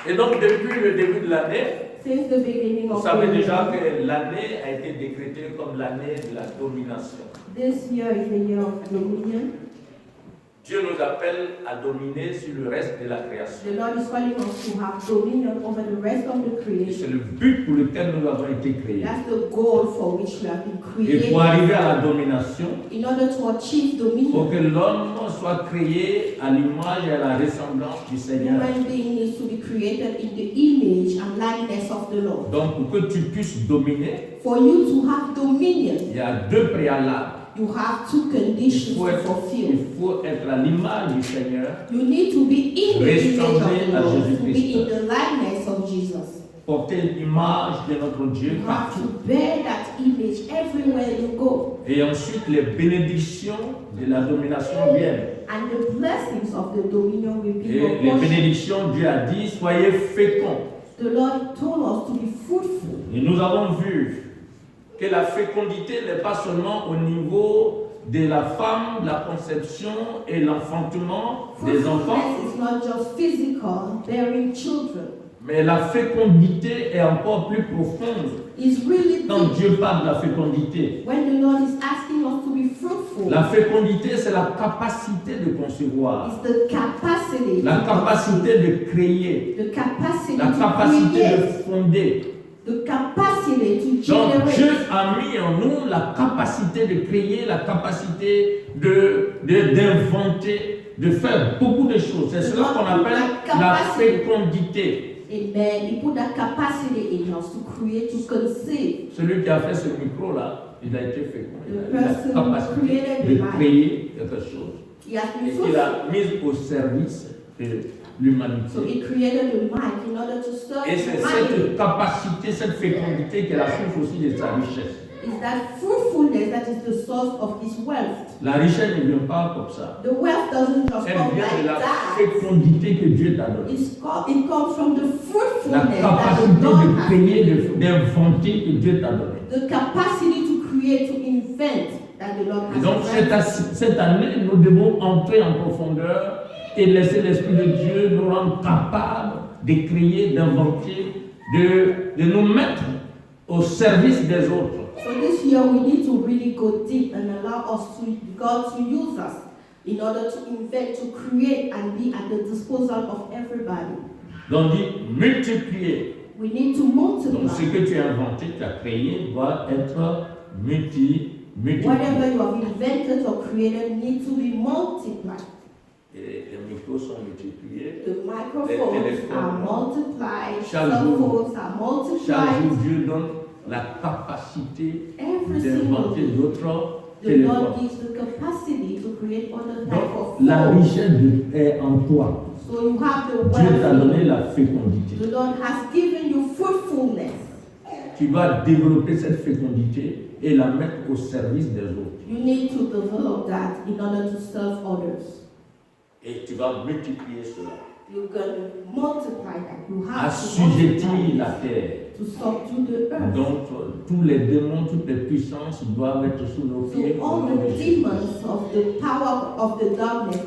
Et donc, depuis le début de l'année, since the beginning vous of savez the déjà year, que l'année a été décrétée comme l'année de la domination. this year is the year of dominion. Dieu nous appelle à dominer sur le reste de la création. The Lord is calling us to have dominion over the rest of the Et c'est creation. le but pour lequel nous avons été créés. That's the goal for which we have been Et created. pour arriver à la domination, In order to achieve il faut dominion, que l'homme soit créé à l'image et à la ressemblance du Seigneur. human being needs to be created in the image and likeness of the Lord. Donc, pour que tu puisses dominer, For you to have dominion, il y a deux préalables. you have two Il conditions faut to être, fulfill. il faut être à l'image du Seigneur, You need to be in the image of Ressembler the à Lord, to Jésus-Christ. be in the likeness of Jesus. porter l'image de notre Dieu You have partout. to bear that image everywhere you go. Et ensuite, les bénédictions de la domination viennent. And the blessings of the dominion will be Et your les portion. bénédictions, Dieu a dit, soyez féconds. The Lord told us to be fruitful. Et nous avons vu que la fécondité n'est pas seulement au niveau de la femme, la conception et l'enfantement des enfants, Fruitfulness is not just physical, bearing children. mais la fécondité est encore plus profonde. It's really Quand deep. Dieu parle de la fécondité, When the Lord is asking us to be fruitful, la fécondité, c'est la capacité de concevoir, it's the capacity, la capacité de créer, the capacity la to capacité de create, fonder. the capacity to Donc Dieu generate. a mis en nous la capacité de créer, la capacité d'inventer, de faire beaucoup de choses. C'est cela qu'on appelle la fécondité. Amen. He put that capacity in us to create, to conceive. Celui qui a fait ce micro-là, il a été fécond. Il a eu la The person capacité de créer quelque chose He has et been qu'il fruitful. a mis au service de l'humanité. So he created the mind in order to serve Et c'est humanity. cette capacité, cette fécondité qui est la source aussi de sa richesse. Is that fruitfulness that is the source of his wealth. La richesse ne vient pas comme ça. The wealth doesn't just Elle come vient de like la that. fécondité que Dieu t'a donnée. It comes from the La fruitfulness that capacité the Lord de has créer, given. d'inventer que Dieu t'a donnée. The capacity to create, to invent that the Lord Et has donc given. cette année, nous devons entrer en profondeur et laisser l'Esprit de Dieu nous rendre capables de créer, d'inventer, de nous mettre au service des autres. So this year we need to really go deep and allow God to use us in order to invent, to create and be at the disposal of everybody. Donc dit multiplier. We need to Donc ce multiply. que tu as inventé, tu as créé, doit être multiplié. Whatever you have invented or created needs to be multiplied. Et les micros sont multipliés. The microphones téléphones. are multiplied, Chaque cell jour. phones are Chaque jour, multiplied. Dieu donne la capacité Every single d'inventer day, d'autres the téléphones. Lord gives the capacity to create other type of Donc, la phones. richesse est en toi. So you have the Dieu t'a donné wealth. la fécondité. The Lord has given you fruitfulness. Tu dois développer cette fécondité et la mettre au service des autres. You need to develop that in order to serve others. Et tu vas multiplier cela. You're going to multiply that. You have to Assujettir multiply la terre. to subdue the earth. Donc, tous les démons, toutes les puissances doivent être sous nos pieds. So au all nom de the Jésus. demons of the power of the darkness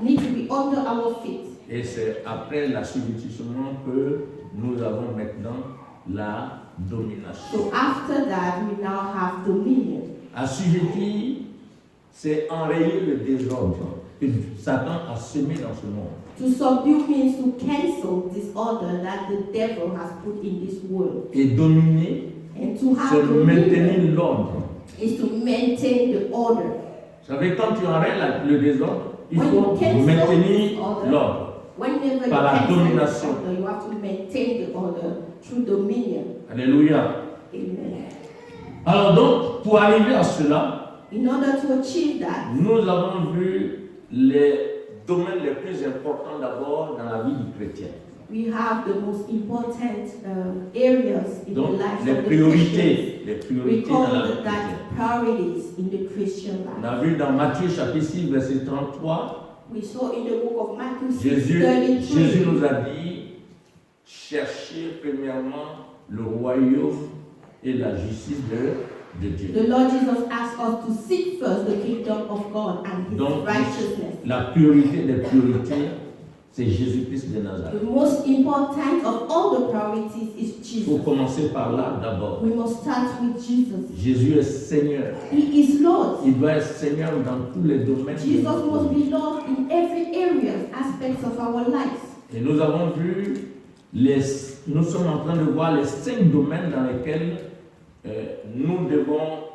need to be under our feet. Et c'est après l'assujettissement que nous avons maintenant la domination. So after that, we now have dominion. Assujettir, c'est enrayer le désordre que Satan a semé dans ce monde. To subdue means to cancel disorder that the devil has put in this world. Et dominer, And to have c'est dominion maintenir l'ordre. is to maintain the order. Vous savez, quand tu enrayes le désordre, il When faut you cancel maintenir disorder, l'ordre. Whenever you Par la cancel domination. the order, you have to maintain the order through dominion. Alléluia. Amen. Alors donc, pour arriver à cela, In order to achieve that, nous avons vu les domaines les plus importants d'abord dans la vie du chrétien. we have the most important areas in Donc, the life les of the Christians. priorités We dans la call vie it chrétienne. that priorities in the Christian On life. a vu dans Matthieu chapitre 6, verset 33, We saw in the book of Matthew 6, Jésus 33, nous a dit, cherchez premièrement le royaume et la justice de Dieu. The Lord Jesus asked us to seek first the kingdom of God and His Donc, righteousness. la priorité des priorités, c'est Jésus-Christ de Nazareth. The most important of all the priorities is Il faut Jesus. commencer par là d'abord. We must start with Jesus. Jésus est Seigneur. He is Lord. Il doit être Seigneur dans tous les domaines. de Jesus notre must vie. be Lord in every area, aspects of our lives. Et nous avons vu, nous sommes en train de voir les 5 domaines dans lesquels nous devons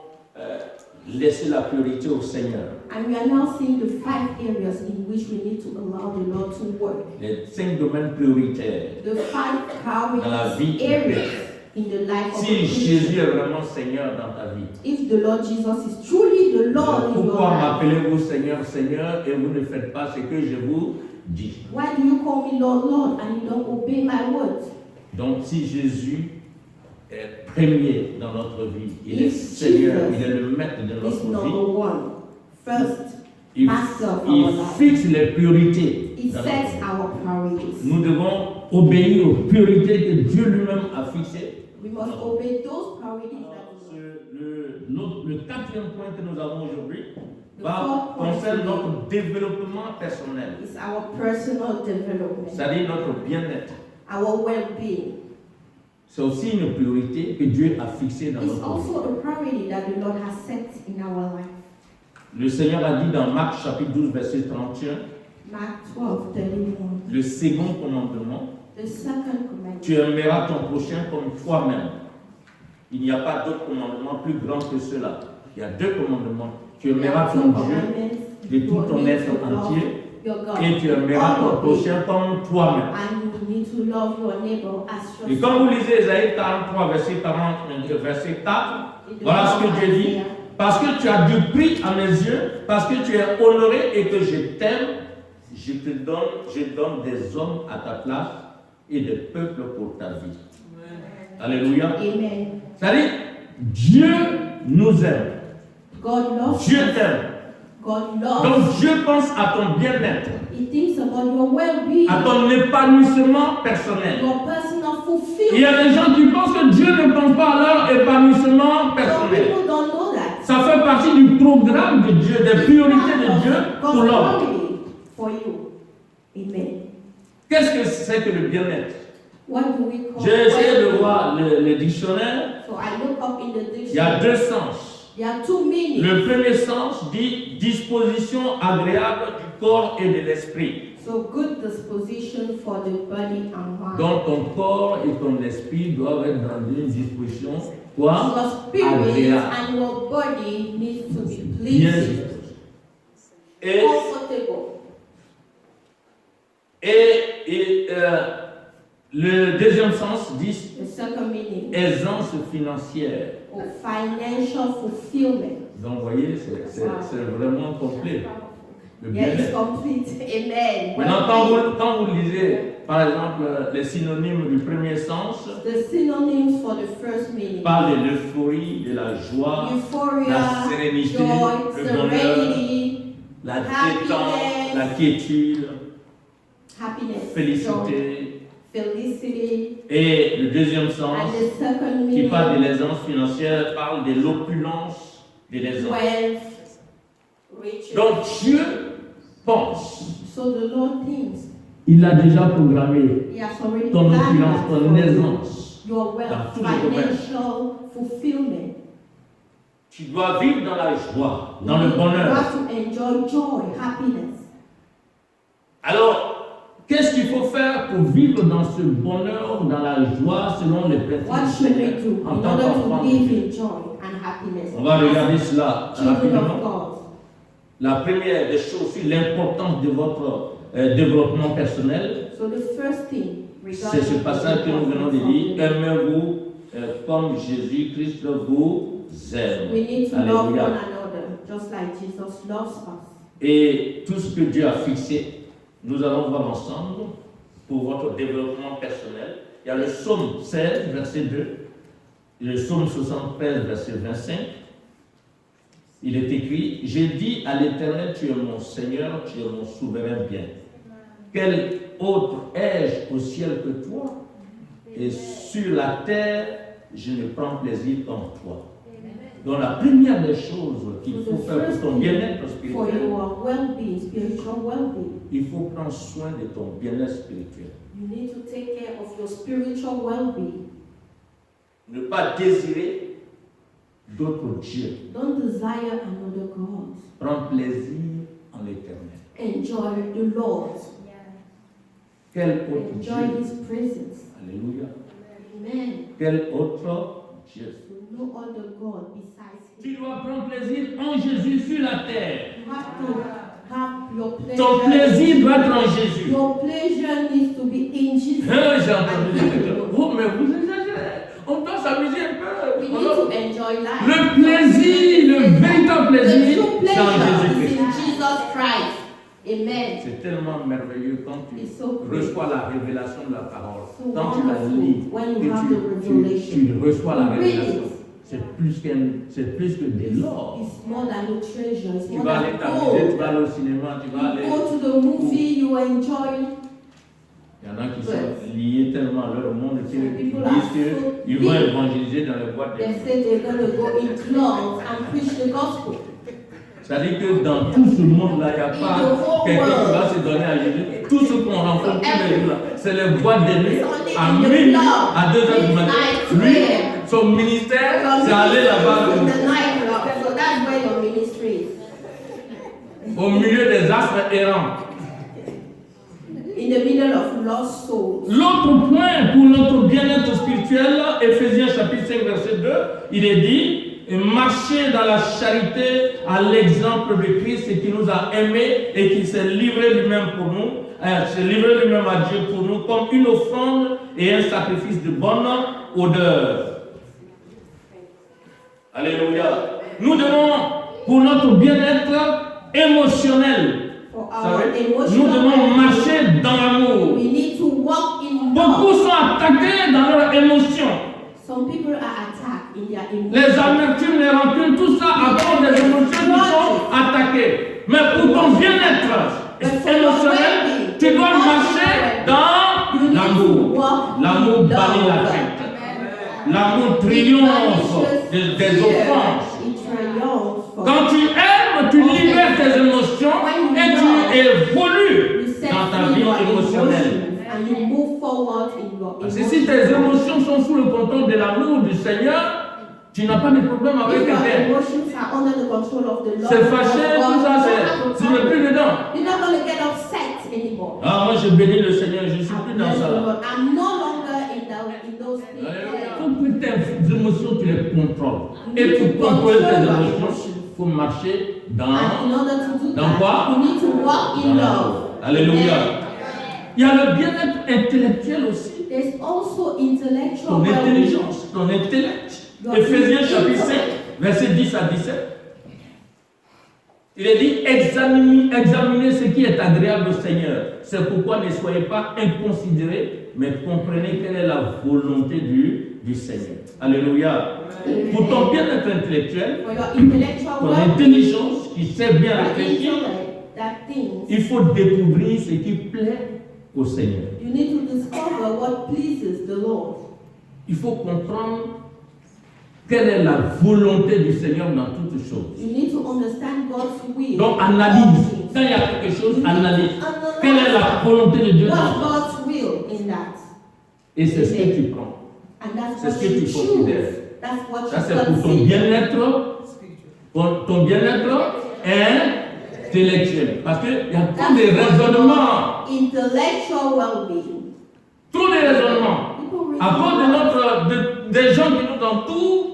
laisser la priorité au Seigneur. And we are now seeing the 5 areas in which we need to allow the Lord to work. Les 5 domaines prioritaires. The 5 Dans la vie priority areas in the life of a Si Christian. Jésus est vraiment Seigneur dans ta vie, If the Lord Jesus is truly the Lord in your pourquoi life, m'appelez-vous Seigneur, Seigneur, et vous ne faites pas ce que je vous dis? why do you call me Lord, Lord, and you don't obey my words? Donc si Jésus est premier dans notre vie, il est If Seigneur, Jesus il est le maître de It's notre vie, number one. First, il master of our il life. fixe les priorités. It dans notre sets vie. our priorities. Nous devons obéir aux priorités que Dieu lui-même a fixées. We must obey those priorities that Le 4e point que nous avons aujourd'hui The fourth point concerne today notre développement personnel, is our personal development, c'est-à-dire notre bien-être. our well-being. C'est aussi une priorité que Dieu a fixée dans It's notre vie. also a priority that the Lord has set in our life. Le Seigneur a dit dans Marc chapitre 12 verset 31, Mark 12:31. le second commandement, The second commandment. tu aimeras ton prochain comme toi-même. Il n'y a pas d'autre commandement plus grand que cela. Il y a 2 commandements. Tu aimeras ton Dieu de tout ton être entier et tu aimeras ton prochain comme toi-même. And you need to love your neighbor as Et yourself. quand vous lisez Ésaïe 43, verset 4, voilà ce que Dieu dit. Parce que tu as du prix à mes yeux, parce que tu es honoré et que je t'aime, je donne des hommes à ta place et des peuples pour ta vie. Alléluia. Amen. C'est-à-dire, Dieu nous aime. God loves Dieu us. t'aime. God loves. Donc Dieu pense à ton bien-être, He thinks about your well-being, à ton épanouissement personnel. your personal Il y a fulfillment. des gens qui pensent que Dieu ne pense pas à leur épanouissement Some personnel. people don't know that. Ça fait partie du programme de Dieu, des priorités de Dieu pour God's l'homme. priority for you. Amen. Qu'est-ce que c'est que le bien-être? What do we call J'ai essayé de well-being? voir le dictionnaire. So I look up in the Il y a dictionary. 2 sens. There are 2 meanings. Le premier sens dit disposition agréable du corps et de l'esprit. So good disposition for the body and mind. Donc ton corps et ton esprit doivent être dans une disposition quoi? Your spirit Agréable. and your body needs to be Bien pleasing, disposé. Et, comfortable. le deuxième sens dit The second meaning, aisance financière. or financial fulfillment. Donc vous voyez, c'est vraiment complet. Le Yeah, it's bien-être. complete. Amen. Maintenant, quand vous lisez, par exemple, les synonymes du premier sens, The synonyms for the first meaning: parle de l'euphorie, de la joie, euphoria, la sérénité, joy, le bonheur, serenity, la détente, la quiétude, happiness, félicité. joy, felicity. Et le deuxième sens, And the second qui meaning, parle de l'aisance financière, parle de l'opulence de l'aisance. wealth, riches. Donc Dieu pense. So the Lord thinks Il a déjà programmé He has already ton planned opulence, that ton for you. aisance. Your Dans wealth, tous les domaines. financial fulfillment. Tu dois vivre dans la joie, dans le You bonheur. have to enjoy joy, happiness. Alors, qu'est-ce qu'il faut faire pour vivre dans ce bonheur, dans la joie, selon les What principes should du we Seigneur, do en in tant order qu'enfant to de live Dieu? in joy and happiness? On va regarder cela Children of rapidement. God. La première des choses, c'est l'importance de votre développement personnel. So the first thing C'est ce passage que nous venons de lire. Aimez-vous comme Jésus-Christ vous aime. We need to love one Alléluia. another, just like Jesus loves us. Et tout ce que Dieu a fixé, nous allons voir ensemble pour votre développement personnel. Il y a le psaume 16, verset 2, et le psaume 73, verset 25. Il est écrit: j'ai dit à l'Éternel, tu es mon Seigneur, tu es mon souverain bien. Quel autre ai-je au ciel que toi? Et sur la terre, je ne prends plaisir qu'en toi. Donc la première des choses qu'il So faut the faire pour first ton thing bien-être for spirituel, your well-being, spiritual well-being, il faut prendre soin de ton bien-être spirituel. you need to take care of your spiritual well-being. Ne pas désirer d'autres dieux. Don't desire another God. Prends plaisir en l'éternel. Enjoy the Lord. Quel autre Enjoy Dieu? His presence. Alléluia. Amen. Quel autre Dieu? So no other God besides Tu Him. dois prendre plaisir en Jésus sur la terre. You have to have your Ton pleasure. plaisir doit être en Jésus. Your pleasure needs to be in Jesus. J'ai entendu and des Him gens. alone. Oh, mais vous exagérez. On doit s'amuser un peu. We need to enjoy life. Le plaisir, le véritable The plaisir, true c'est en pleasure is Jésus-Christ. in Jesus Christ. Amen. C'est tellement merveilleux quand tu It's so great. reçois la révélation de la parole. So Quand tu la wonderful lis when et you have the revelation. tu reçois la You read révélation. it. C'est plus que de l'or. It's more than a treasure. It's Tu more vas aller than t'amuser, tu gold. vas aller au cinéma, tu vas aller. You go to the movie, you enjoy. Il y en a qui sont liés tellement à leur monde qu'ils Some people disent are so qu'ils vont deep. évangéliser dans les boîtes de They nuit. say they're going to go in clubs and preach the gospel. C'est-à-dire que dans tout ce monde-là, il n'y a pas quelqu'un qui va se donner à Jésus. Tout ce qu'on rencontre tous les jours, là, c'est les boîtes de nuit à minuit, à 2h du matin. Lui, son ministère, c'est aller là-bas In the night club. So that's where your ministry is. au milieu des astres errants. In the middle of lost souls. L'autre point pour notre bien-être spirituel, Éphésiens chapitre 5, verset 2, il est dit, marchez dans la charité à l'exemple de Christ qui nous a aimés et qui s'est livré lui-même pour nous, s'est livré lui-même à Dieu pour nous comme une offrande et un sacrifice de bonne odeur. Alléluia. Nous devons, pour notre bien-être émotionnel, For vous our savez, nous emotional devons well-being, marcher dans l'amour. we need to walk in Beaucoup love. sont attaqués dans leurs émotions. Some people are attacked in their Les emotions. amertumes, les rancunes, tout ça à cause des émotions qui sont attaquées. Mais pour ton bien-être émotionnel, tu dois marcher dans You need to l'amour. walk in L'amour bannit la love. crainte. L'amour triomphe des offenses. It triumphs for Quand tu aimes, tu libères tes émotions et tu évolues you set dans ta free vie your émotionnelle. emotions and you move forward in your Parce que si tes émotions sont sous le contrôle de l'amour du Seigneur, tu n'as pas de problème avec If your quelqu'un. emotions are under the control of the Lord, C'est fâché, of tout God, ça, you don't have tu a n'es plus problem. dedans. You're not going to get upset anymore. Ah, moi je bénis le Seigneur, je ne suis plus dans Bless the ça. Lord. I'm no longer in those things. Il faut que tes émotions, tu les contrôles. Et pour contrôler tes émotions, il faut marcher And in dans order to do Dans quoi? that, you need to walk in love. Alléluia. Amen. Il y a le bien-être intellectuel aussi. There's also intellectual Ton well-being. intelligence, ton intellect. Your Éphésiens chapitre 5, intellect. verset 10 à 17. Il est dit, examinez ce qui est agréable au Seigneur. C'est pourquoi ne soyez pas inconsidérés, mais comprenez quelle est la volonté du Seigneur. Alléluia. Pour ton bien-être intellectuel, For your intellectual ton well-being, intelligence qui sait bien your réfléchir, intellect, that things, il faut découvrir ce qui plaît au Seigneur. you need to discover what pleases the Lord. Il faut comprendre quelle est la volonté du Seigneur dans toutes choses. You need to understand God's will. Donc in all analyse. things. Quand il y a quelque chose, You need to analyse. analyze Quelle est la volonté de Dieu dans What's ça? God's will in that? Et c'est ce que tu prends. And that's C'est what ce que you tu choose. considères. That's what Ça you c'est pour ton consider. bien-être, ton bien-être intellectuel. Parce qu'il y a tous des raisonnements. Intellectual well-being. Tous les raisonnements. People À cause des gens qui nous entourent,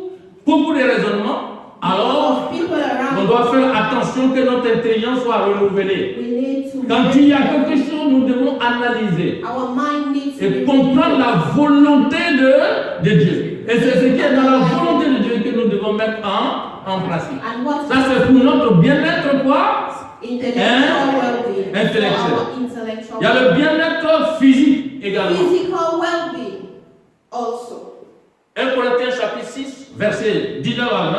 beaucoup de raisonnements. Alors, people on around. doit faire attention que notre intelligence soit renouvelée. We need to. Quand il y a quelque chose, nous devons analyser Our mind needs to et be comprendre renewed. la volonté de Dieu. Et c'est ce qui est dans la volonté de Dieu que nous devons mettre en pratique. And what Ça, c'est pour notre bien-être quoi? intellectual well-being. Intellectuel. For our intellectual Il y a le bien-être physique également. physical well-being also. 1 Corinthiens chapitre 6, verset 19 à 20,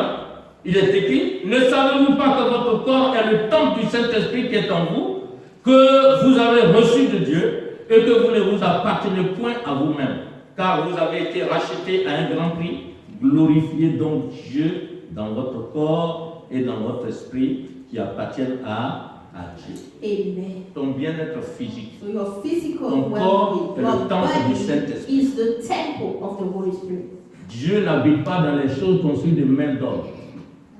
il est écrit, ne savez-vous pas que votre corps est le temple du Saint-Esprit qui est en vous, que vous avez reçu de Dieu et que vous ne vous appartenez point à vous-même, car vous avez été rachetés à un grand prix, glorifiez donc Dieu dans votre corps et dans votre esprit qui appartiennent à Dieu. Amen. Ton bien-être physique. So your physical Ton corps well-being, est your le temple du body Saint-Esprit. is the temple of the Holy Spirit. Dieu n'habite pas dans les choses conçues de main d'homme,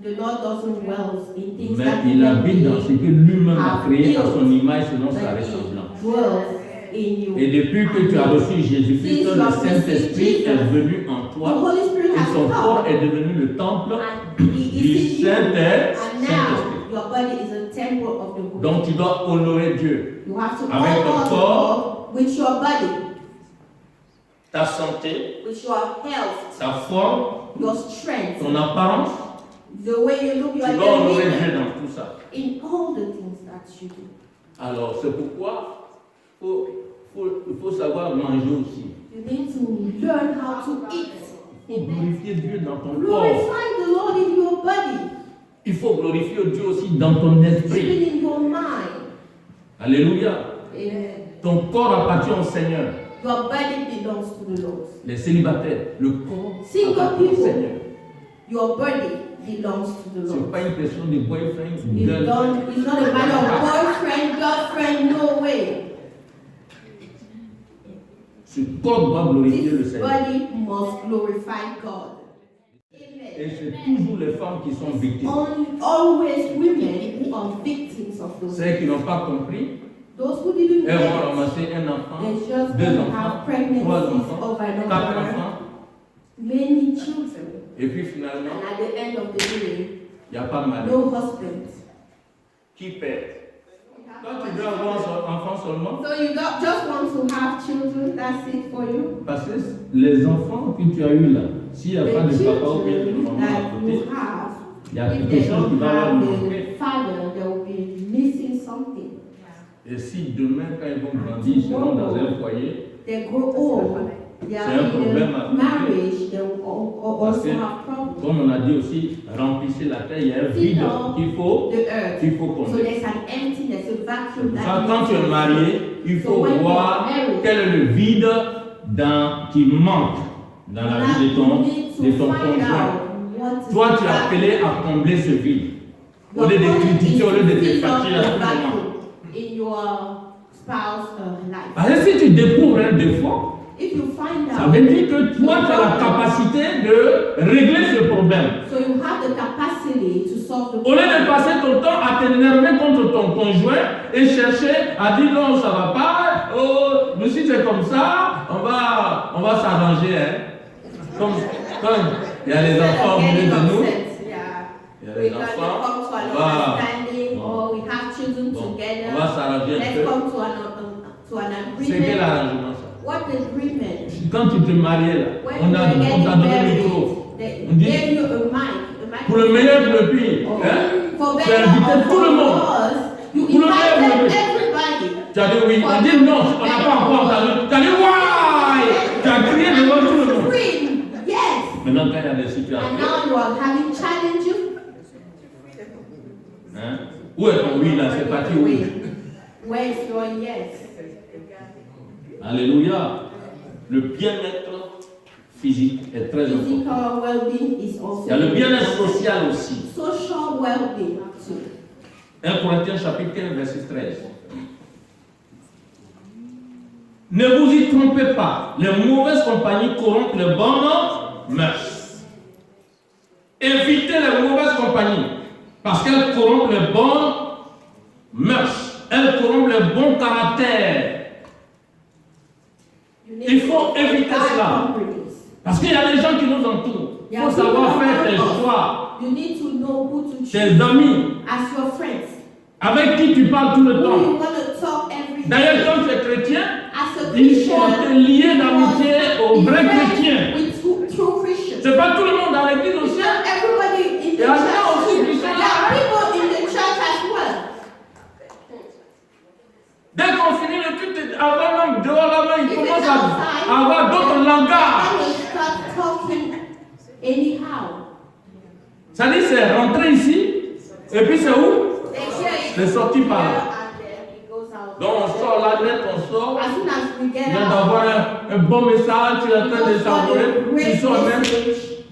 The Lord doesn't dwell in things mais that il habite dans ce que lui-même a créé à son image selon sa but ressemblance. He dwells in you. Et depuis que tu as reçu Jésus-Christ, Since le you have Saint-Esprit received est Jesus, venu en The toi Holy Spirit et has ton corps come est devenu le temple and He du is in you. And Saint-Esprit. now your body is a temple of the Holy Donc tu Spirit. dois honorer Dieu. You have to Avec ton honor corps, God with your body, ta santé, with your health, ta forme, your strength, ton apparence. the way you look, Tu your dois honorer Dieu demeanor, dans tout ça. in all the things that you do. Alors c'est pourquoi il faut savoir manger aussi. You need to learn how to eat. Il faut glorifier Dieu dans ton corps. Glorify the Lord in your body, Il faut glorifier Dieu aussi dans ton esprit. even in your mind. Alléluia. Amen. Ton corps appartient au Seigneur. Your body belongs to the Lord. Les célibataires, le corps Single appartient au people. Seigneur. Your body belongs to the Ce Lord. n'est pas une question de boyfriend ou It's girlfriend. not a matter of boyfriend, girlfriend, no way. Ce corps doit glorifier le This Seigneur. body must glorify God. Et Amen. c'est toujours les femmes qui sont victimes. Always women who are victims of those. Celles qui n'ont pas compris, Those who didn't elles vont get it, ramasser un enfant, they just deux gonna enfants, have trois pregnancies enfants, over and quatre over, enfants. many children, Et puis finalement, and at the end of the day, il n'y a pas de mari. no husband. Qui perd? Toi, tu veux avoir un enfant seulement? So you don't just want to have children, that's it for you? Parce que les enfants que tu as eus là, s'il n'y a pas The de papa ou bien de children maman à that côté, you have, il y a if quelque they chose qui don't va leur have manquer. the father, they will be missing something. Et si demain, quand ils vont grandir, ils seront dans un foyer, They grow old, they C'est are un in problème a à- marriage, they will Parce also que, have problems. comme on a dit aussi, remplissez la terre, il y a un vide qu'il faut The earth. So combler. there's an emptiness, a vacuum Ça, that quand tu es marié, il faut voir quel est le vide qui manque dans la vie de ton conjoint. Toi, tu es appelé à combler ce vide. Au lieu de critiquer, au lieu de te fâcher à tout moment. in your spouse life. Parce que si tu découvres un défaut, If you find ça out, veut dire que toi, tu as la capacité de régler ce problème. so you have the capacity to solve the Au lieu de passer ton temps à t'énerver contre ton conjoint et chercher à dire non, ça va pas, oh, mais si c'est comme ça, on va s'arranger. Hein. Comme il y a les enfants au milieu de nous, il y a We les can enfants, come to an on va, understanding, or we have children bon, together. on va s'arranger un Let's peu. come to an C'est quel agreement. arrangement ça? What agreement? Quand tu te mariais là, When on you t'a were getting donné le married, micro. they On dit, gave you a mic. pour le meilleur, pour le pire. Oh. Hein? For Tu as better invité or tout le for monde. worse, you Pour le meilleur, pour le invited pire. everybody. Tu as dit oui, on dit non, on n'a pas encore entendu. Tu as dit waouh! Tu as crié devant tout le monde. Scream, yes. Maintenant, quand il y a des And situations, now you are having challenges. hein? Où est ton oui là? C'est parti oui. Where is your yes? Alléluia. Le bien-être physique est très important. Physical well-being is also. Il y a le bien-être social aussi. Social well-being too. 1 Corinthiens chapitre 15, verset 13. Ne vous y trompez pas. Les mauvaises compagnies corrompent les bonnes mœurs. Évitez les mauvaises compagnies parce qu'elles corrompent les bonnes mœurs. Elles corrompent les bons caractères. Il faut éviter cela. Parce qu'il y a des gens qui nous entourent. Il faut savoir faire tes choix. You need to know who to choose Tes amis, as your friends. avec qui tu parles tout le Who you temps. want to talk every day. D'ailleurs, quand tu es chrétien, As a il faut Christian, te lier d'amitié aux vrais be friends chrétiens. with true Christians. C'est pas tout le monde dans l'église It's aussi. not everybody in the Il y a des gens aussi church. qui sont There là. are people in the church as well. Dès qu'on finit le culte, avant même dehors là-bas, ils commencent à avoir d'autres langages. And they start talking anyhow. Ça dit, c'est rentrer ici, et puis c'est où? They hear it C'est sorti par là. here and then it goes out. Donc on sort là, net, on sort. As soon as we Tu get viens out, d'avoir un bon message, tu es en train de savourer, tu sors même.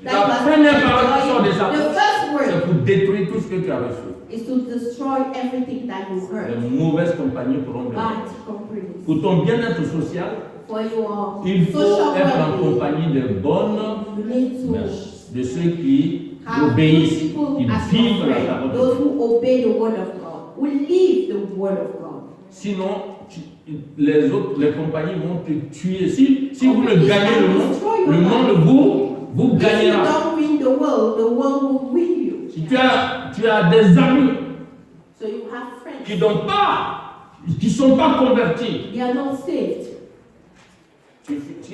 La première parole qui sort de ça. The first détruire tout ce que tu as reçu. is to destroy everything that you Les heard. mauvaises compagnies pourront bien. Bad companies. Pour ton bien-être social, For your il faut social être en well-being, compagnie de bonnes, you need to de ceux qui have obéissent, people qui as vivent your la friend, parole de those Dieu. who obey the word of God, who live the word of God. Sinon, les compagnies vont te tuer. Si vous ne Companies gagnez can le monde vous If you gagnera. don't win the world will win you. Si tu as des amis So you have friends. qui sont pas convertis, They are not saved,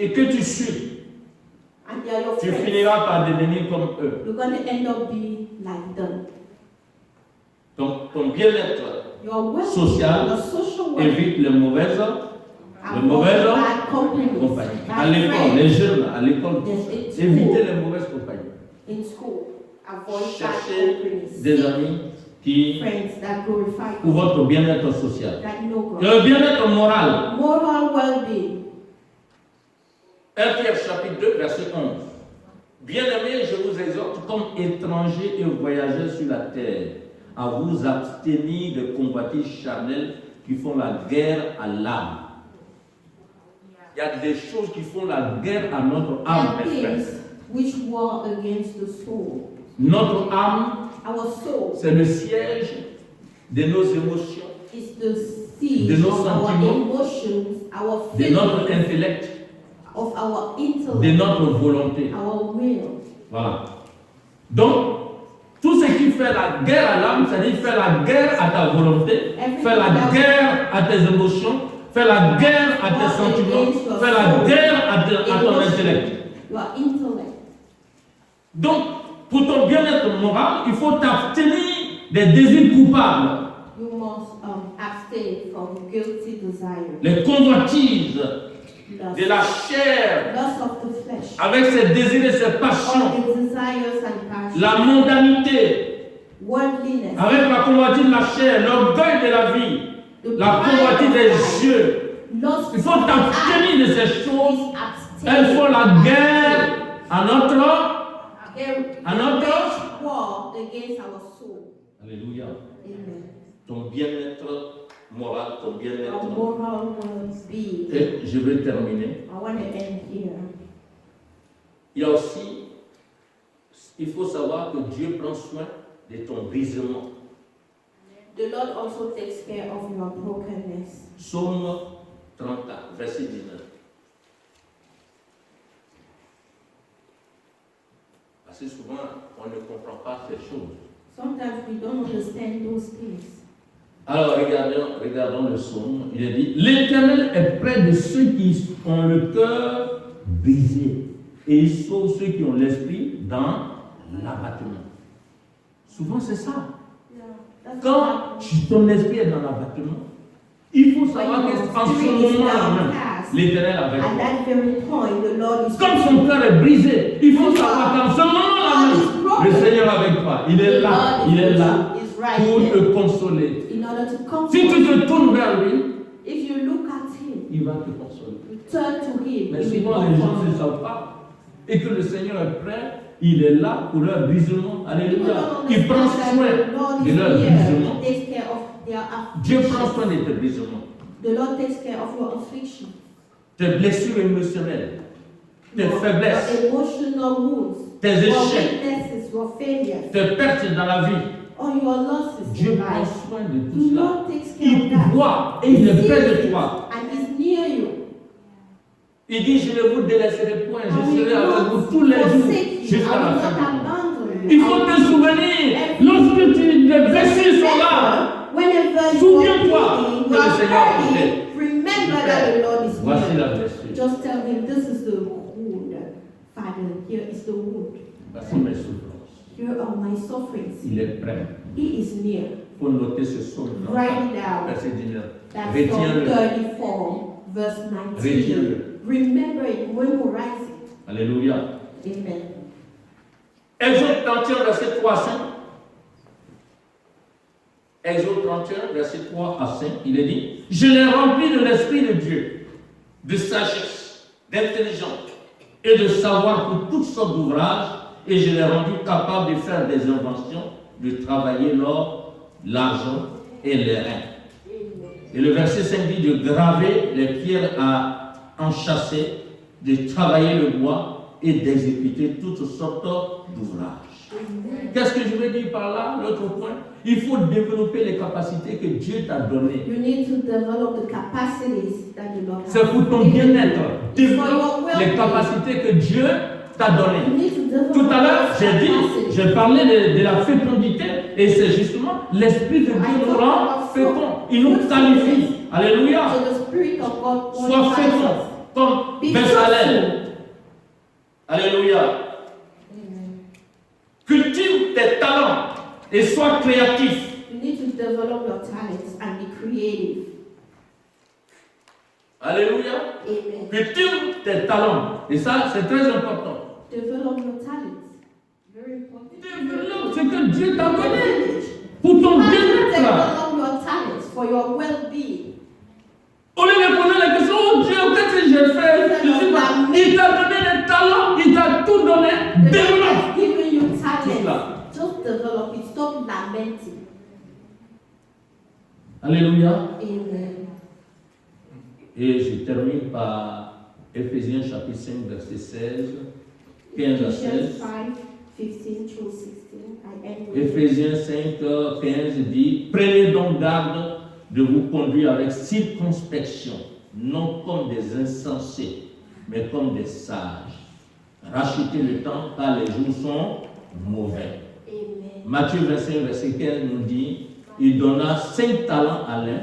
et que tu suis, and they are your tu friends. finiras par devenir comme eux. You're going to end up being like them. Donc, ton bien-être Your well, social your social well, évite les mauvaises avoid mauvaises bad companies, compagnies. À bad l'école, friends. les jeunes, à l'école, Yes, in évitez school. les mauvaises compagnies. In school, avoid bad Cherchez companies. des Seek amis qui, friends that glorify pour God, votre bien-être social. that know God. Le bien-être moral. Moral well-being. 1 Pierre chapitre 2, verset 11. Bien-aimés, je vous exhorte comme étrangers et voyageurs sur la terre, à vous abstenir de convoitises charnelles qui font la guerre à l'âme. Il y a des choses qui font la guerre à notre âme, And mes frères. things which war against the soul. Notre âme, Our soul c'est le siège de nos émotions, is the seed de nos of our sentiments, emotions, our de notre feelings, intellect, of our de intellect, notre volonté. our will. Voilà. Donc, tout ce qui fait la guerre à l'âme, c'est-à-dire faire la guerre à ta volonté, faire la guerre à tes émotions, faire la guerre à tes sentiments, faire la guerre à ton intellect. Your intellect. Donc, pour ton bien-être moral, il faut t'abstenir des désirs coupables, You must abstain from guilty desires, les convoitises lust, de la chair, lust of the flesh, avec ses désirs et ses all passions, the desires and passions, la mondanité, worldliness, avec la convoitise de la chair, l'orgueil de la vie, the la pride convoitise of des life, yeux. lust Il faut of the t'abstenir de ces eye, choses. is abstain. Elles font la guerre à notre. A war against our soul. Alléluia. Amen. Ton bien-être moral, ton bien-être. Our moral well-being. Et je vais terminer. I want to end here. Il y a aussi, il faut savoir que Dieu prend soin de ton brisement. The Lord also takes care of your brokenness. Psaume 34, verset 19. Assez souvent, on ne comprend pas ces choses. Sometimes we don't understand those things. Alors, regardons le psaume. Il est dit, l'Éternel est près de ceux qui ont le cœur brisé et il sauve ceux qui ont l'esprit dans l'abattement. Souvent, c'est ça. Quand ton esprit est dans l'abattement, il faut savoir qu'en ce moment-là même, l'Éternel est avec At toi. that very point, the Lord is Comme son cœur est brisé, il faut savoir qu'en ce moment-là même, le Seigneur est avec toi. Il est là pour te consoler. in order to comfort Si tu you. te tournes vers lui, If you look at Him, il va te consoler. turn to Him, Mais He will souvent, les gens comfort ne you. savent pas. Et que le Seigneur est prêt, il est là pour leur brisement. Alléluia. Il prend soin de leur brisement. Dieu prend soin de tes brisements. The Lord takes care of your affliction, Tes blessures émotionnelles, tes faiblesses, your emotional wounds, tes your échecs, weaknesses, your failures, tes pertes dans la vie. or your losses Dieu in prend life. soin de tout The cela. Lord takes care Il of that. voit et il est près de toi. And is near you. Il dit, je ne vous délaisserai point, And je will serai avec not vous tous les jours forsake you. jusqu'à I la will fin not du monde. abandon you. Il faut te souvenir, lorsque les blessures sont là, Whenever you souviens-toi are feeling, que you le are Seigneur est hurting, remember that the Lord is voici near. la blessure, Just tell him, this is the wound. Father, here is the wound. voici mes souffrances. Here are my sufferings. Il est prêt. He is near. Il faut noter ce psaume, Write it down. verset 19. That's Psalm Retiens-le. 34, verse 19. Retiens-le. Remember it, memorize it. Alléluia. Amen. Exode 31, verset 3 à 5. Exode 31, verset 3 à 5, il est dit, je l'ai rempli de l'Esprit de Dieu, de sagesse, d'intelligence et de savoir pour toutes sortes d'ouvrages, et je l'ai rendu capable de faire des inventions de travailler l'or, l'argent et les reins. Et le verset 5 dit de graver les pierres à enchâsser, de travailler le bois et d'exécuter toutes sortes d'ouvrages. Qu'est-ce que je veux dire par là? L'autre point, il faut développer les capacités que Dieu t'a données. You need to develop the capacities that the Lord has C'est pour ton given bien-être. you. Développe les capacités que Dieu t'a données. You need to develop Tout à l'heure, those capacities. j'ai parlé de la fécondité et c'est justement l'Esprit de Dieu nous rend féconds. Il nous qualifie. Alléluia. So the Spirit of God Sois qualifies fécond us. comme Be Bezalel. Alléluia. Cultive tes talents et sois créatif. You need to develop your talents and be creative. Alléluia. Amen. Cultive tes talents. Et ça, c'est très important. Develop your talents. Very important. Développe ce que Dieu t'a donné Privilege. pour ton You have to bien-être. develop your talents for your well-being. Au lieu de poser la question, oh Dieu, qu'est-ce que j'ai fait? Je sais pas. Il t'a donné des talents, il t'a tout donné. The Lord Développe. has given you Tout talents. cela. Just develop it. Stop lamenting. Alléluia. Amen. Et je termine par Éphésiens chapitre 5, verset 16, 15 à 16. Ephesians 5, 15 through 16. I end with Éphésiens 5, 15 dit, prenez donc garde de vous conduire avec circonspection, non comme des insensés, mais comme des sages. Rachetez le temps car les jours sont mauvais. Amen. Matthieu 25, verset 15 nous dit, il donna 5 talents à l'un,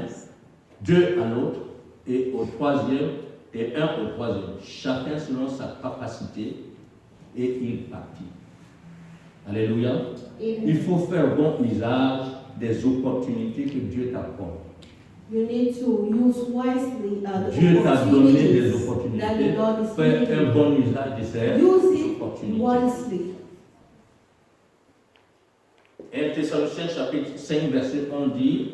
2 à l'autre, et au troisième, et 1 au troisième, chacun selon sa capacité, et il partit. Alléluia. Il Amen. faut faire bon usage des opportunités que Dieu t'apporte. You need to use wisely the Dieu t'a donné des opportunities that the opportunités. Lord is Fais giving un you. bon usage de ces Use it opportunités. wisely. 1 Thessaloniciens chapitre 5 verset 11 dit,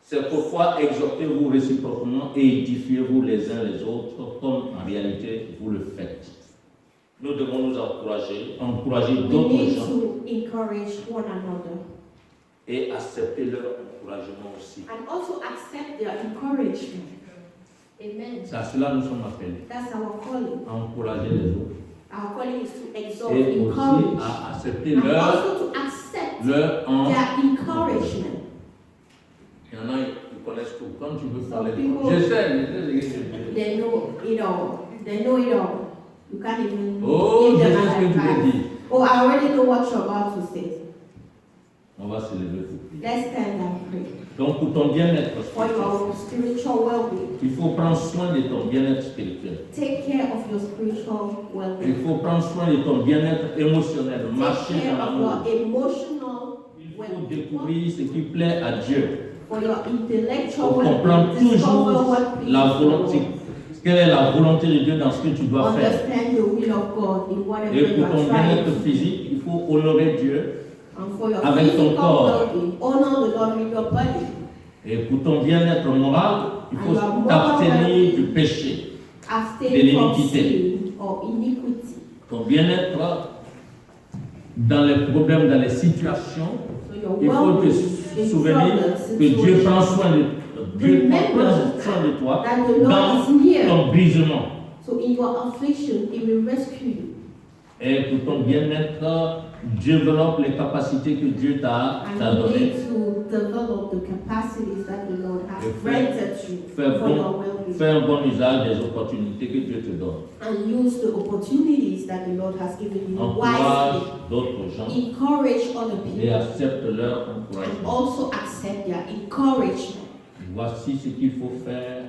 c'est pourquoi exhortez-vous réciproquement et édifiez-vous les uns les autres comme en réalité vous le faites. Nous devons nous encourager We d'autres need gens to encourage one another et accepter leur encouragement aussi. and also accept their encouragement. Amen. C'est à cela que nous sommes appelés, That's our calling. à encourager les autres Our calling is to exalt, et aussi encourage, à accepter and leur also to accept encouragement. their encouragement. Il y en a qui connaissent tout. Comme tu veux Some parler, people- je sais. They know it all. They know it all. You can't even Oh, give je them sais ce que an tu veux advice. dire. Oh, I already know what you're about to say. On va se lever pour prier. Let's stand and pray. Donc, pour ton bien-être For spirituel, your spiritual well-being. il faut prendre soin de ton bien-être spirituel. Take care of your spiritual Il well-being. faut prendre soin de ton bien-être émotionnel, Take marcher care dans of l'amour. your emotional Il faut well-being. découvrir ce qui plaît à Dieu. For your intellectual Pour comprendre well-being. Discover toujours what pleases la the volonté. Lord. Quelle est la volonté de Dieu dans ce que tu dois faire. Understand the will of God in whatever Et you pour are ton trying bien-être to do. physique, il faut honorer Dieu. And for your avec ton physical corps. well-being, honor the Lord with your body. Et pour ton bien-être moral, il faut Alors, t'abstenir du péché. Abstain De from l'iniquité. sin or iniquity. Ton bien-être dans les problèmes, dans les situations, So your il faut well-being te in souvenir problems, que Dieu situations, prend soin de Dieu prend soin de toi that the Lord dans is near. ton brisement. So in your affliction, He will rescue you. Et pour ton bien-être, développe les capacités que Dieu t'a And you données. need to develop the capacities that the Lord has Et granted you Fais for your bon, well-being. fais un bon usage des opportunités que Dieu te donne. And use the opportunities that the Lord has given you Encourage wisely. d'autres gens Encourage other et people. accepte leur And encouragement. also accept their encouragement. Voici ce qu'il faut faire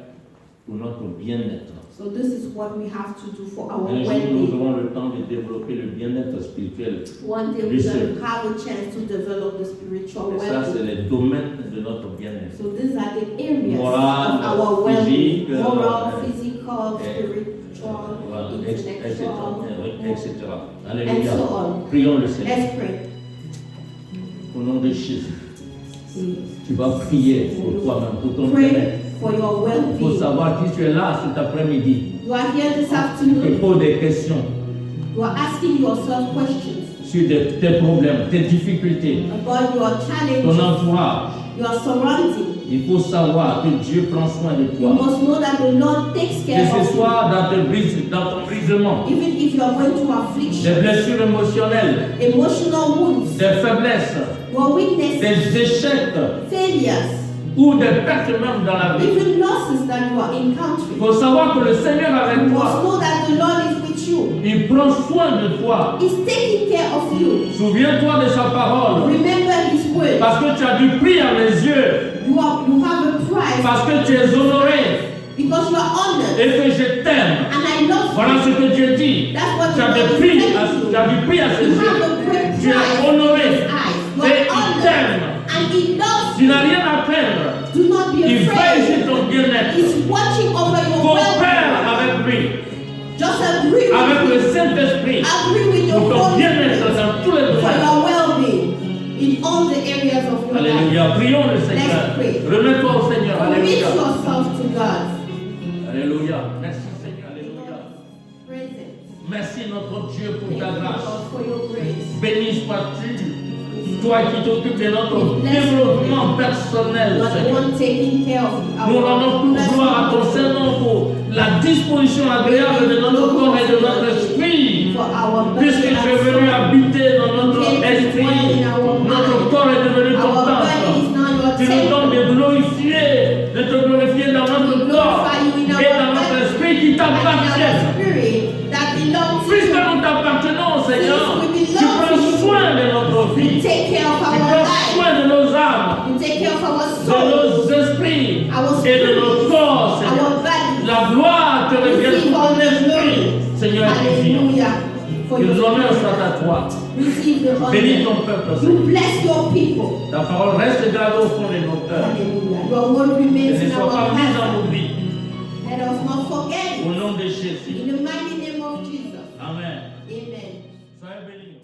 pour notre bien-être. So this is what we have to do for our Un jour, nous well-being. aurons le temps de développer le bien-être spirituel. One day we're going to have a chance to develop the spiritual Et ça, c'est well-being. les domaines de notre bien-être. So these are the areas Moral, of our well-being. physique, Moral, physical, eh, spiritual, Voilà, intellectual, etc. and Alléluia. so on. Prions le Seigneur. Let's pray. Au nom de Jésus, See. tu vas prier pour toi-même, pour ton Pray bien-être. for your Il faut well-being. savoir qui tu es là cet après-midi. You are here this Tu te afternoon. poses des questions. You are asking yourself questions. sur tes problèmes, tes difficultés, about your ton challenges, entourage. your surrounding. Il faut savoir que Dieu prend soin de You toi. must know that the Lord takes Que care ce of you. soit dans ton brisement, Even if you are going through des affliction, blessures émotionnelles, emotional wounds, des faiblesses, your weaknesses, des échecs failures, ou des pertes même dans la vie. even losses that you are Il encountering. faut savoir que le Seigneur You avec must toi, know that the Lord is with you. il prend soin de toi. He's taking care of you. Souviens-toi de sa parole. Remember His word. Parce que tu as du prix à mes yeux. You have a price Parce que tu es honoré. because you are honored. Et que je t'aime. And I love Voilà you. ce que Dieu dit. That's what Tu the as Lord du is prix telling à, you. tu as du prix à ses You yeux. have a great Tu es price honoré. in His eyes. You Et are il honored. t'aime. And He loves Tu you. n'as rien à craindre. Do not be Il veille afraid. sur ton bien-être. He's watching over your Coopère well-being. avec lui. Just agree Avec with le Him. Saint-Esprit. Agree with your Pour ton Holy bien-être Spirit dans tous les for domaines. your well-being in all the areas of your life. Alléluia. Prions le Seigneur. Let's pray. Remets-toi au Seigneur. Commit Alléluia. yourself to God. Alléluia. Merci Seigneur. Alléluia. Present. Merci notre Dieu pour Thank ta you, grâce. Lord, for your grace. Béni sois-tu. Toi qui t'occupes de notre développement personnel, You are the Seigneur. one taking care of Nous rendons toute gloire à ton Seigneur pour la disposition agréable de notre corps et de notre esprit. for our Puisque tu es venu habiter dans notre esprit, notre corps est devenu ton Our body temple. is now your Tu nous donnes temple. de glorifier dans notre corps et dans notre esprit qui And in our t'appartiennent. spirit that belongs to Puisque you. nous t'appartenons, Seigneur, Since we tu belong prends to you, soin de notre You vie. take care of Tu our prends life. soin de nos âmes, You take care of our de soul, nos esprits our et de spirit, nos corps, Seigneur. our body. La gloire te revienne Receive pour all ton the esprit. glory. Seigneur, édifiant. Hallelujah. For Que your l'honneur soit à toi. receive the Bénis honor. ton peuple, Seigneur. You bless your people. Ta parole reste gravée au fond de nos cœurs. Hallelujah. Your word Que remains ne in soit our pas mise en hearts. oubli. Let us not forget Au it. nom de Jésus. In the mighty name of Jesus. Amen. Amen. Soyez bénis.